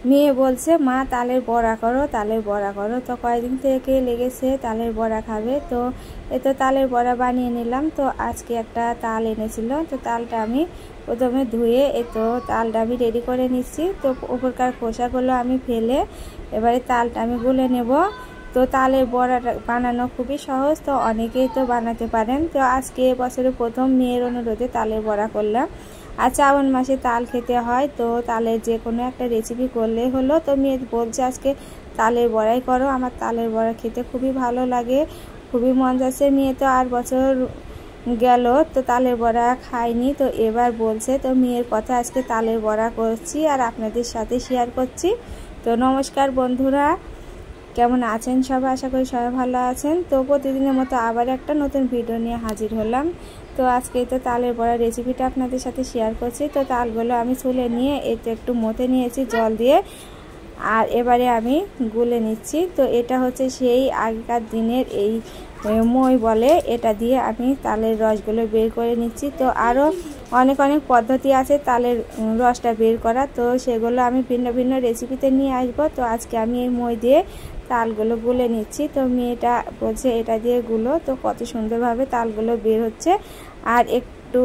মেয়ে বলছে মা তালের বড়া করো, তালের বড়া করো। তো কয়েকদিন থেকে লেগেছে তালের বড়া খাবে। তো এ তো তালের বড়া বানিয়ে নিলাম। তো আজকে একটা তাল এনেছিল, তো তালটা আমি প্রথমে ধুয়ে তো তালটা আমি রেডি করে নিচ্ছি। তো উপরকার খোসাগুলো আমি ফেলে এবারে তালটা আমি গুলে নেব। তো তালের বড়াটা বানানো খুবই সহজ, তো অনেকেই তো বানাতে পারেন। তো আজকে বছরে প্রথম মেয়ের অনুরোধে তালের বড়া করলাম। আর শ্রাবণ মাসে তাল খেতে হয়, তো তালের যে কোনো একটা রেসিপি করলেই হলো। তো মেয়ে বলছে আজকে তালের বড়াই করো। আমার তালের বড়া খেতে খুবই ভালো লাগে, খুবই মন যাচ্ছে। মেয়ে তো 8 বছর গেল তো তালের বড়া খাইনি, তো এবার বলছে। তো মেয়ের কথা আজকে তালের বড়া করছি আর আপনাদের সাথে শেয়ার করছি। তো নমস্কার বন্ধুরা, কেমন আছেন সবাই? আশা করি সবাই ভালো আছেন। তো প্রতিদিনের মতো আবার একটা নতুন ভিডিও নিয়ে হাজির হলাম। তো আজকে তো তালের বড়া রেসিপিটা আপনাদের সাথে শেয়ার করছি। তো তালগুলো আমি ছুলে নিয়ে এতে একটু মথে নিয়েছি জল দিয়ে, আর এবারে আমি গুলে নিচ্ছি। তো এটা হচ্ছে সেই আগেকার দিনের এই মই বলে, এটা দিয়ে আমি তালের রসগুলো বের করে নিচ্ছি। তো আরও অনেক পদ্ধতি আছে তালের রসটা বের করা, তো সেগুলো আমি ভিন্ন ভিন্ন রেসিপিতে নিয়ে আসবো। তো আজকে আমি এই মই দিয়ে তালগুলো গুলে নিচ্ছি। তো মেয়েটা বলছে এটা দিয়ে গুলো, তো কত সুন্দরভাবে তালগুলো বের হচ্ছে। আর একটু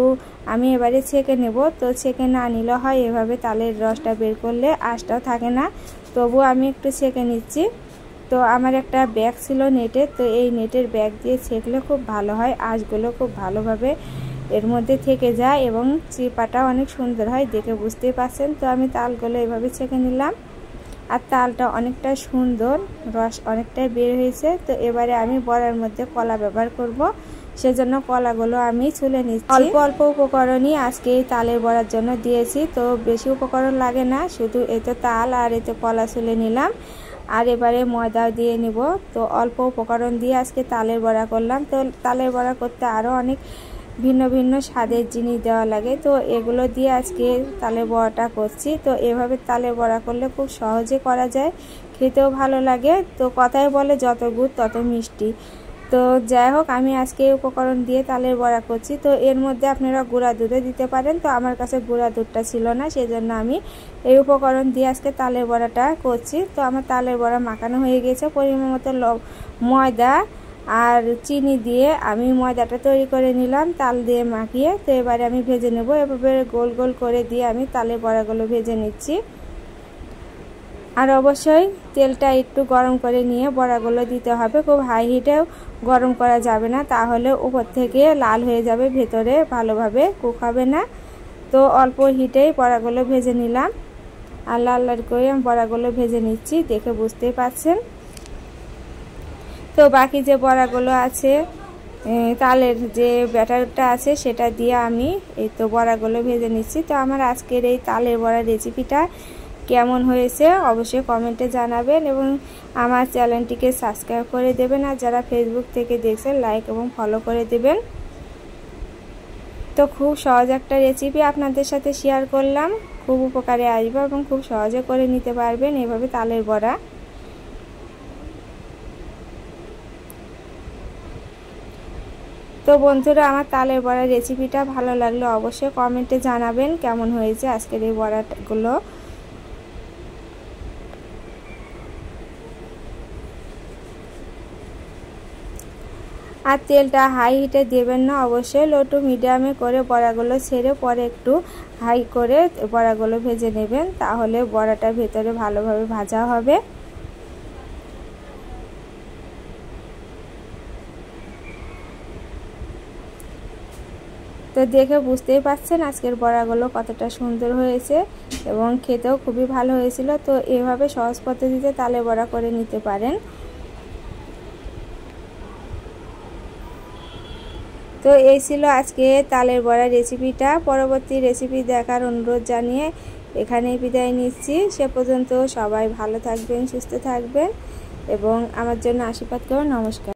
আমি এবারে ছেঁকে নেব। তো ছেঁকে না নিলে হয় এভাবে তালের রসটা বের করলে আঁশটাও থাকে না, তবু আমি একটু ছেঁকে নিচ্ছি। তো আমার একটা ব্যাগ ছিল নেটের, তো এই নেটের ব্যাগ দিয়ে ছেঁকলে খুব ভালো হয়, আঁশগুলো খুব ভালোভাবে এর মধ্যে থেকে যায় এবং চিপাটা অনেক সুন্দর হয়, দেখে বুঝতেই পারছেন। তো আমি তালগুলো এভাবে ছেঁকে নিলাম, আর তালটা অনেকটা সুন্দর, রস অনেকটাই বের হয়েছে। তো এবারে আমি বড়ার মধ্যে কলা ব্যবহার করব, সেজন্য কলাগুলো আমি ছুলে নিচ্ছি। অল্প অল্প উপকরণই আজকে এই তালের বড়ার জন্য দিয়েছি, তো বেশি উপকরণ লাগে না, শুধু এতে তাল আর এতে কলা ছুলে নিলাম। আর এবারে ময়দা দিয়ে নিব। তো অল্প উপকরণ দিয়ে আজকে তালের বড়া করলাম। তো তালের বড়া করতে আরও অনেক ভিন্ন ভিন্ন স্বাদের জিনিস দেওয়া লাগে, তো এগুলো দিয়ে আজকে তালের বড়াটা করছি। তো এভাবে তালের বড়া করলে খুব সহজে করা যায়, খেতেও ভালো লাগে। তো কথায় বলে যত গুড় তত মিষ্টি। তো যাই হোক, আমি আজকে এই উপকরণ দিয়ে তালের বড়া করছি। তো এর মধ্যে আপনারা গুঁড়া দুধও দিতে পারেন, তো আমার কাছে গুঁড়া দুধটা ছিল না, সেজন্য আমি এই উপকরণ দিয়ে আজকে তালের বড়াটা করছি। তো আমার তালের বড়া মাখানো হয়ে গেছে। পরিমাণ মতো ময়দা আর চিনি দিয়ে আমি ময়দাটা তৈরি করে নিলাম তাল দিয়ে মাখিয়ে। তো এবারে আমি ভেজে নেব। এভাবে গোল গোল করে দিয়ে আমি তালের বড়াগুলো ভেজে নিচ্ছি। আর অবশ্যই তেলটা একটু গরম করে নিয়ে বড়াগুলো দিতে হবে, খুব হাই হিটেও গরম করা যাবে না, তাহলে উপর থেকে লাল হয়ে যাবে, ভেতরে ভালোভাবে কুক হবে না। তো অল্প হিটেই বড়াগুলো ভেজে নিলাম, আর লাল লাল করে আমি বড়াগুলো ভেজে নিচ্ছি, দেখে বুঝতেই পারছেন। তো বাকি যে বড়াগুলো আছে, তালের যে ব্যাটারটা আছে সেটা দিয়ে আমি এই তো বড়াগুলো ভেজে নিচ্ছি। তো আমার আজকের এই তালের বড়া রেসিপিটা কেমন হয়েছে অবশ্যই কমেন্টে জানাবেন, এবং আমার চ্যানেলটিকে সাবস্ক্রাইব করে দেবেন। আর যারা ফেসবুক থেকে দেখছেন লাইক এবং ফলো করে দেবেন। তো খুব সহজ একটা রেসিপি আপনাদের সাথে শেয়ার করলাম, খুব উপকারে আসবে এবং খুব সহজে করে নিতে পারবেন এভাবে তালের বড়া। তো বন্ধুরা, আমার তালের বড়া রেসিপিটা ভালো লাগলে অবশ্যই কমেন্টে জানাবেন কেমন হয়েছে আজকের এই বড়াগুলো। আর তেলটা হাই হিটে দেবেন না, অবশ্যই লো টু মিডিয়ামে করে বড়াগুলো ছেড়ে পরে একটু হাই করে বড়াগুলো ভেজে নেবেন, তাহলে বড়াটা ভেতরে ভালোভাবে ভাজা হবে। তো দেখে বুঝতেই পারছেন আজকের বড়াগুলো কতটা সুন্দর হয়েছে এবং খেতেও খুবই ভালো হয়েছিল। তো এভাবে সহজ পদ্ধতিতে তালের বড়া করে নিতে পারেন। তো এই ছিল আজকে তালের বড়া রেসিপিটা। পরবর্তী রেসিপি দেখার অনুরোধ জানিয়ে এখানেই বিদায় নিচ্ছি। সে পর্যন্ত সবাই ভালো থাকবেন, সুস্থ থাকবেন এবং আমার জন্য আশীর্বাদ করুন। নমস্কার।